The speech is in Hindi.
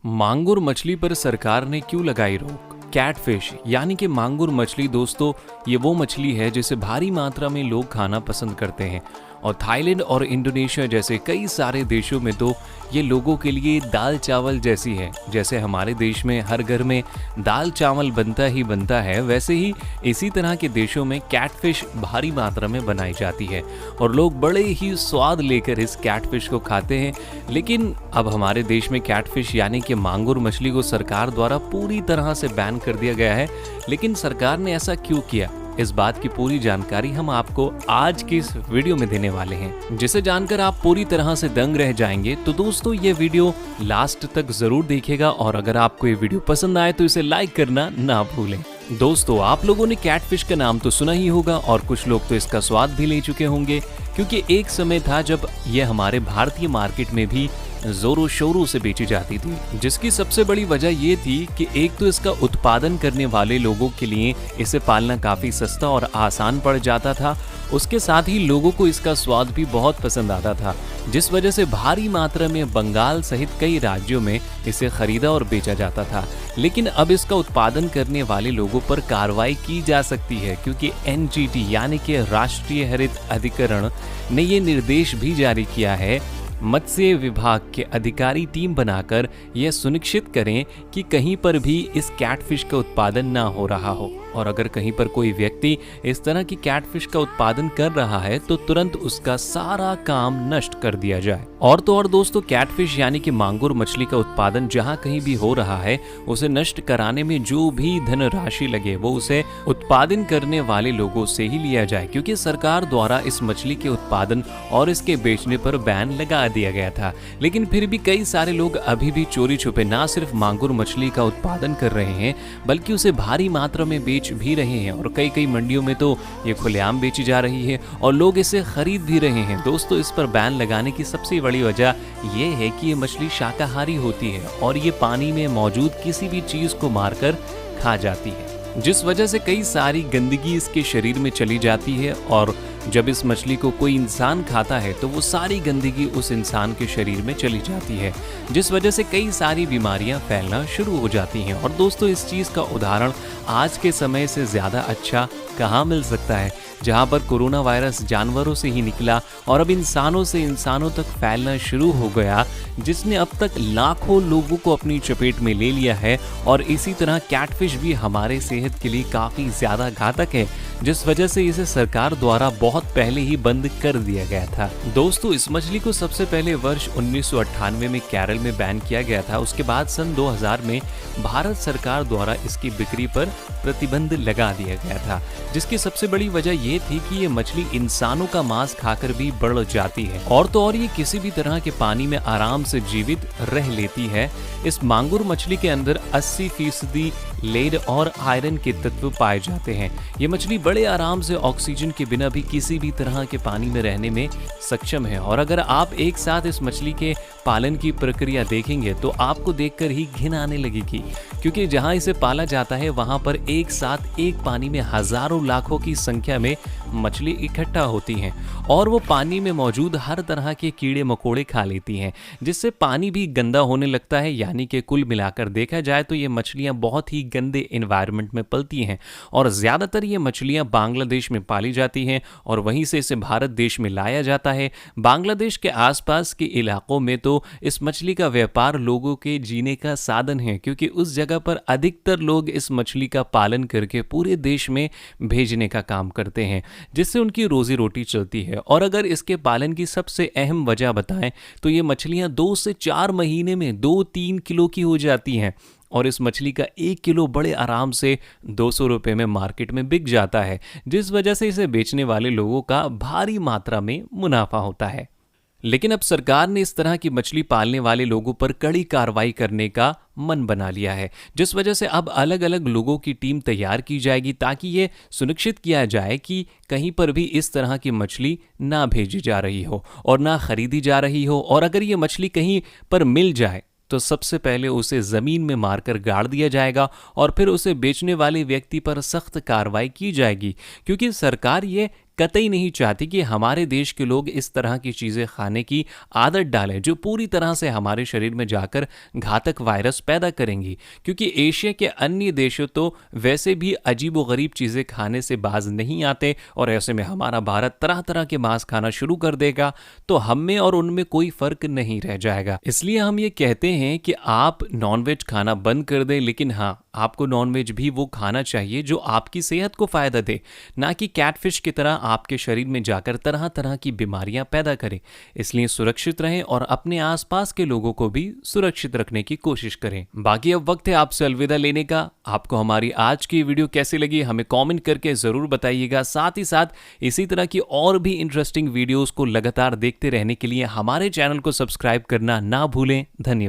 मांगुर मछली पर सरकार ने क्यों लगाई रोक? कैटफिश यानी कि मांगुर मछली दोस्तों, ये वो मछली है जिसे भारी मात्रा में लोग खाना पसंद करते हैं और थाईलैंड और इंडोनेशिया जैसे कई सारे देशों में तो ये लोगों के लिए दाल चावल जैसी है। जैसे हमारे देश में हर घर में दाल चावल बनता ही बनता है, वैसे ही इसी तरह के देशों में कैटफिश भारी मात्रा में बनाई जाती है और लोग बड़े ही स्वाद लेकर इस कैटफिश को खाते हैं। लेकिन अब हमारे देश में कैटफिश यानी कि मांगुर मछली को सरकार द्वारा पूरी तरह से बैन कर दिया गया है। लेकिन सरकार ने ऐसा क्यों किया, इस बात की पूरी जानकारी हम आपको आज की इस वीडियो में देने वाले हैं, जिसे जानकर आप पूरी तरह से दंग रह जाएंगे। तो दोस्तों ये वीडियो लास्ट तक जरूर देखिएगा और अगर आपको ये वीडियो पसंद आए तो इसे लाइक करना ना भूलें। दोस्तों आप लोगों ने कैटफिश का नाम तो सुना ही होगा और कुछ लोग तो इसका स्वाद भी ले चुके होंगे, क्योंकि एक समय था जब यह हमारे भारतीय मार्केट में भी जोरों शोरों से बेची जाती थी, जिसकी सबसे बड़ी वजह ये थी कि एक तो इसका उत्पादन करने वाले लोगों के लिए इसे पालना काफी सस्ता और आसान पड़ जाता था। उसके साथ ही लोगों को इसका स्वाद भी बहुत पसंद आता था, जिस वजह से भारी मात्रा में बंगाल सहित कई राज्यों में इसे खरीदा और बेचा जाता था। लेकिन अब इसका उत्पादन करने वाले लोगों पर कार्रवाई की जा सकती है, क्योंकि एनजीटी यानी कि राष्ट्रीय हरित अधिकरण ने ये निर्देश भी जारी किया है मत्स्य विभाग के अधिकारी टीम बनाकर यह सुनिश्चित करें कि कहीं पर भी इस कैटफिश का उत्पादन ना हो रहा हो, और अगर कहीं पर कोई व्यक्ति इस तरह की कैटफिश का उत्पादन कर रहा है तो तुरंत उसका सारा काम नष्ट कर दिया जाए। और तो और दोस्तों, कैटफिश यानी कि मांगुर मछली का उत्पादन जहां कहीं भी हो रहा है उसे नष्ट कराने में जो भी धनराशि लगे वो उसे उत्पादन करने वाले लोगों से ही लिया जाए, क्योंकि सरकार द्वारा इस मछली के उत्पादन और इसके बेचने पर बैन लगा दिया गया था। लेकिन फिर भी कई सारे लोग अभी भी चोरी छुपे ना सिर्फ मांगुर मछली का उत्पादन कर रहे हैं बल्कि उसे भारी मात्रा में बेच भी रहे हैं, और कई मंडियों में तो ये खुलेआम बेची जा रही है और लोग इसे खरीद भी रहे हैं। दोस्तों इस पर बैन लगाने की सबसे बड़ी वजह यह है कि ये मछली शाकाहारी होती है और ये पानी में मौजूद किसी भी चीज को मारकर खा जाती है, जिस वजह से कई सारी गंदगी इसके शरीर में चली जाती है और जब इस मछली को कोई इंसान खाता है तो वो सारी गंदगी उस इंसान के शरीर में चली जाती है, जिस वजह से कई सारी बीमारियां फैलना शुरू हो जाती हैं। और दोस्तों इस चीज़ का उदाहरण आज के समय से ज़्यादा अच्छा कहाँ मिल सकता है, जहाँ पर कोरोना वायरस जानवरों से ही निकला और अब इंसानों से इंसानों तक फैलना शुरू हो गया, जिसने अब तक लाखों लोगों को अपनी चपेट में ले लिया है। और इसी तरह कैटफिश भी हमारे सेहत के लिए काफ़ी ज़्यादा घातक है, जिस वजह से इसे सरकार द्वारा बहुत पहले ही बंद कर दिया गया था। दोस्तों इस मछली को सबसे पहले वर्ष 1998 में केरल में बैन किया गया था। उसके बाद सन 2000 में भारत सरकार द्वारा इसकी बिक्री पर प्रतिबंध लगा दिया गया था, जिसकी सबसे बड़ी वजह ये थी कि ये मछली इंसानों का मांस खाकर भी बढ़ जाती है और तो और ये किसी भी तरह के पानी में आराम से जीवित रह लेती है। इस मांगुर मछली के अंदर 80% लेड और आयरन के तत्व पाए जाते हैं। ये मछली बड़े आराम से ऑक्सीजन के बिना भी किसी भी तरह के पानी में रहने में सक्षम है। और अगर आप एक साथ इस मछली के पालन की प्रक्रिया देखेंगे तो आपको देखकर ही घिन आने लगेगी, क्योंकि जहां इसे पाला जाता है वहां पर एक साथ एक पानी में हजारों लाखों की संख्या में मछली इकट्ठा होती हैं और वो पानी में मौजूद हर तरह के कीड़े मकोड़े खा लेती हैं, जिससे पानी भी गंदा होने लगता है। यानी कि कुल मिलाकर देखा जाए तो ये मछलियां बहुत ही गंदे एनवायरनमेंट में पलती हैं और ज्यादातर ये मछलियां बांग्लादेश में पाली जाती हैं और वहीं से इसे भारत देश में लाया जाता है। बांग्लादेश के आसपास के इलाकों में तो इस मछली का व्यापार लोगों के जीने का साधन है, क्योंकि उस जगह पर अधिकतर लोग इस मछली का पालन करके पूरे देश में भेजने का काम करते हैं, जिससे उनकी रोजी रोटी चलती है। और अगर इसके पालन की सबसे अहम वजह बताएं तो ये मछलियां 2 से 4 महीने में 2-3 किलो की हो जाती हैं और इस मछली का 1 किलो बड़े आराम से 200 रुपये में मार्केट में बिक जाता है, जिस वजह से इसे बेचने वाले लोगों का भारी मात्रा में मुनाफा होता है। लेकिन अब सरकार ने इस तरह की मछली पालने वाले लोगों पर कड़ी कार्रवाई करने का मन बना लिया है, जिस वजह से अब अलग अलग लोगों की टीम तैयार की जाएगी ताकि ये सुनिश्चित किया जाए कि कहीं पर भी इस तरह की मछली ना भेजी जा रही हो और ना खरीदी जा रही हो। और अगर ये मछली कहीं पर मिल जाए तो सबसे पहले उसे जमीन में मारकर गाड़ दिया जाएगा और फिर उसे बेचने वाले व्यक्ति पर सख्त कार्रवाई की जाएगी, क्योंकि सरकार ये कतई नहीं चाहती कि हमारे देश के लोग इस तरह की चीज़ें खाने की आदत डालें जो पूरी तरह से हमारे शरीर में जाकर घातक वायरस पैदा करेंगी, क्योंकि एशिया के अन्य देशों तो वैसे भी अजीबोगरीब चीज़ें खाने से बाज नहीं आते और ऐसे में हमारा भारत तरह तरह के मांस खाना शुरू कर देगा तो हम में और उनमें कोई फर्क नहीं रह जाएगा। इसलिए हम ये कहते हैं कि आप नॉनवेज खाना बंद कर दें, लेकिन हाँ, आपको नॉनवेज भी वो खाना चाहिए जो आपकी सेहत को फायदा दे, ना कि कैटफिश की तरह आपके शरीर में जाकर तरह तरह की बीमारियां पैदा करे। इसलिए सुरक्षित रहें और अपने आसपास के लोगों को भी सुरक्षित रखने की कोशिश करें। बाकी अब वक्त है आपसे अलविदा लेने का। आपको हमारी आज की वीडियो कैसी लगी हमें कमेंट करके जरूर बताइएगा। साथ ही साथ इसी तरह की और भी इंटरेस्टिंग वीडियोस को लगातार देखते रहने के लिए हमारे चैनल को सब्सक्राइब करना ना भूलें। धन्यवाद।